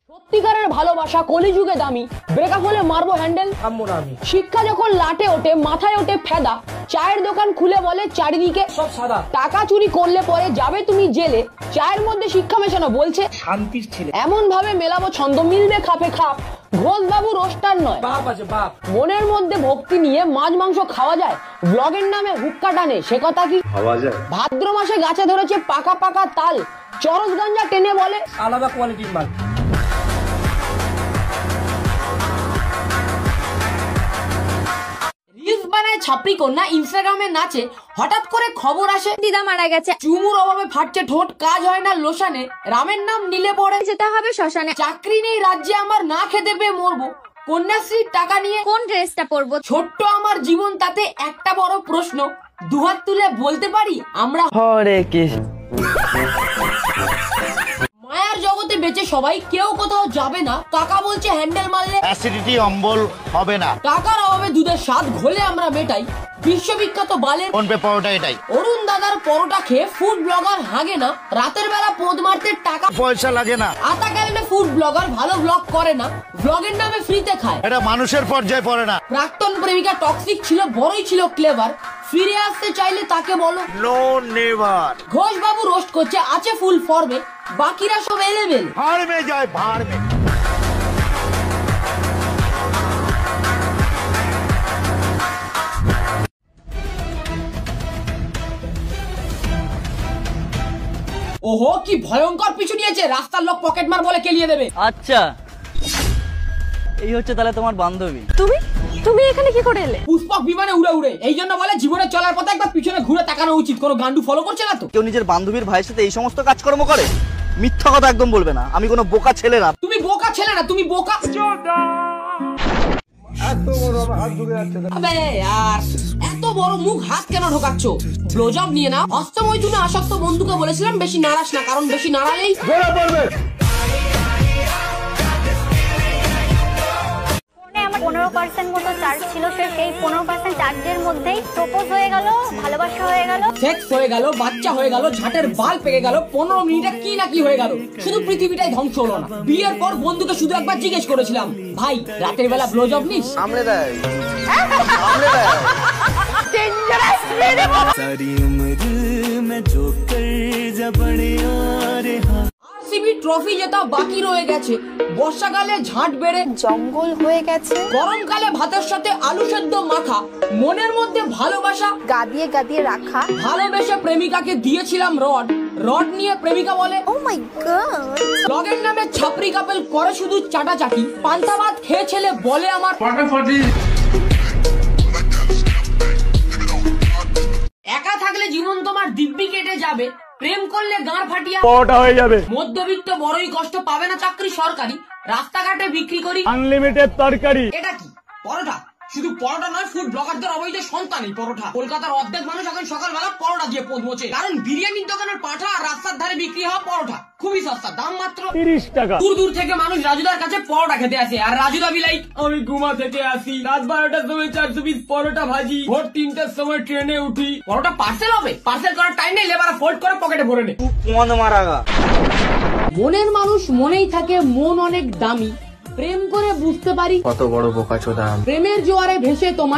সত্যিকারের ভালোবাসা কলিযুগে দামি, ব্রেকআপ হলে মারবো হ্যান্ডেল। শিক্ষা যখন লাটে ওঠে মাথায় ওঠে ফেদা, চায়ের দোকান খুলে বলে চারিদিকে সব সাদা। টাকা চুরি করলে পরে যাবে তুমি জেলে, চায়ের মধ্যে শিক্ষা মেশানো বলছে শান্তির ছেলে। এমন ভাবে মেলাবো ছন্দ মিলবে খাপে খাপ, ঘোষ বাবু রোস্টার নয় বাপ আছে বাপ। মনের মধ্যে ভক্তি নিয়ে মাছ মাংস খাওয়া যায়, ব্লগের নামে হুক্কা টানে সে কথা কি ভাবা যায়? ভাদ্র মাসে গাছে ধরেছে পাকা পাকা তাল, চরস গাঞ্জা টেনে বলে আলাদা কোয়ালিটির মাল। ছাপরি কন্যা ইনস্টাগ্রামে নাচে, হঠাৎ করে খবর আসে দিদা মারা গেছে। চুমুর অভাবে ফাটছে ঠোঁট, কাজ হয় না লোশানে, রামের নাম নিলে পড়ে যেতে হবে শ্মশানে। চাকরি নেই রাজ্যে আমার, না খেতে পেয়ে মরবো, কন্যাশ্রীর টাকা নিয়ে কোন ড্রেসটা পরবো? ছোট্ট আমার জীবন, তাতে একটা বড় প্রশ্ন, দুহাত তুলে বলতে পারি আমরা হরে কৃষ্ণ। মায়ার জগতে বেঁচে সবাই, কেউ কোথাও যাবে না, টাকা বলছে হ্যান্ডেল মারলে অ্যাসিডিটি অম্বল হবে না। টাকার অভাবে দুধের স্বাদ ঘোলে আমরা মেটাই, বিশ্ববিখ্যাত বালের ফোন পে পরোটা এটাই। অরুণ দাদার পরোটা খেয়ে ফুড ব্লগার হাগে না, রাতের বেলা পোদ মারতে টাকা পয়সা লাগে না। আতা ক্যালেন্ডে ফুড ব্লগার ভালো ব্লগ করে না, ব্লগের নামে ফ্রিতে খায়, এটা মানুষের পর্যায়ে পড়ে না। প্রাক্তন প্রেমিকা টক্সিক ছিল, বড়ই ছিল ক্লেভার, ফিরে আসতে চাইলে তাকে বলো নো নেভার। ঘোষ বাবু রোস্ট করছে, আছে ফুল ফর্মে, বাকিরা সব এলেবেল ভাড় মে যায় ভাড় মে। ওহো কি ভয়ঙ্কর পিছু নিয়েছে, রাস্তার লোক পকেট মার বলে কেলিয়ে দেবে। আচ্ছা এই হচ্ছে তাহলে তোমার বান্ধবী। তুমি এখানে কি করে এলে? পুষ্পক বিমানে উড়ে উড়ে, এই জন্য বলে জীবনে চলার পথে একবার পিছনে ঘুরে তাকানো উচিত। কোনো গান্ডু ফলো করছে না তো? কেউ নিজের বান্ধবীর ভাইয়ের সাথে এই সমস্ত কাজকর্ম করে? মিথ্যা কথা একদম বলবে না, আমি কোনো বোকা ছেলে না। তুমি বোকা ছেলে না, তুমি বোকা। আবে यार, এত বড় মুখ হাত কেন ঢোকাচ্ছ? ব্লোজব নিয়ে না, হস্তমৈথুনে আসক্ত বন্ধুকে বলেছিলাম বেশি নাড়াস না, কারণ বেশি নাড়ালেই ধরা পড়বে। ফোনে আমার 15% মতো চার্জ ছিল, সেই 15% চার্জের মধ্যেই প্রপোজ হয়ে গেল, ভালোবাসা হয়ে গেল, সেক্স হয়ে গেল, বাচ্চা হয়ে গেল, ঝাটের বাল পেকে গেল, 15 মিনিটে কি না কি হয়ে গেল, শুধু পৃথিবীটাই ধ্বংস হলো না। বিয়ের পর বন্ধুকে শুধু একবার জিজ্ঞেস করেছিলাম, ভাই রাতের বেলা ব্লোজব নিস? আমলে দেয় আমলে দেয়। ডেঞ্জারাস মেরে বাবা। सारी उम्र में जो कर जबड़े और আরসিবি ট্রফি জেতা বাকি রয়ে গেছে, বর্ষাকালে ঝাঁট বেড়ে জঙ্গল হয়ে গেছে, গরমকালে ভাতের সাথে আলু সেদ্ধ মাখা, মনের মধ্যে ভালোবাসা গাদিয়ে গাদিয়ে রাখা। ভালোবেসে প্রেমিকাকে দিয়েছিলাম রড, রড নিয়ে প্রেমিকা বলে ও মাই গড। ব্লগের নামে ছাপরি কাপেল করে শুধু চাটাচাটি, পান্তা ভাত খেয়ে ছেলে বলে আমার একা থাকলে জীবন তোমার দিব্যি কেটে যাবে, প্রেম করলে গাঁড় ফাটিয়া পরোটা হয়ে যাবে। মধ্যবিত্ত বড়ই কষ্ট পাবে না চাকরি সরকারি, রাস্তাঘাটে বিক্রি করি আনলিমিটেড তরকারি। এটা কি পরোটা? শুধু পরোটা নয়, ফুড ব্লগারদের অবৈধ সন্তানই পরোটা। কলকাতার অর্ধেক মানুষ এখন সকালবেলা পরোটা দিয়ে পোদ মোছে, কারণ বিরিয়ানির দোকানের পাঠা আর রাস্তার ধারে বিক্রি হওয়া পরোটা খুবই সস্তা, দাম মাত্র 30 টাকা। দূর দূর থেকে মানুষ রাজুদার কাছে পরোটা খেতে আসে, আর রাজুদা বি লাইক, আমি ঘুমা থেকে আসি, রাত 12টার সময় 400 পিস পরোটা ভাজি, ভোর 3টার সময় ট্রেনে উঠি। পরোটা পার্সেল হবে, পার্সেল করার টাইম নেই, লেবার ফোল্ড করে পকেটে ভরে নে। মনের মানুষ মনেই থাকে, মন অনেক দামি, প্রেম করে বুঝতে পারি কত বড় বোকাচোদা। প্রেমের জোয়ারে ভেসে তোমার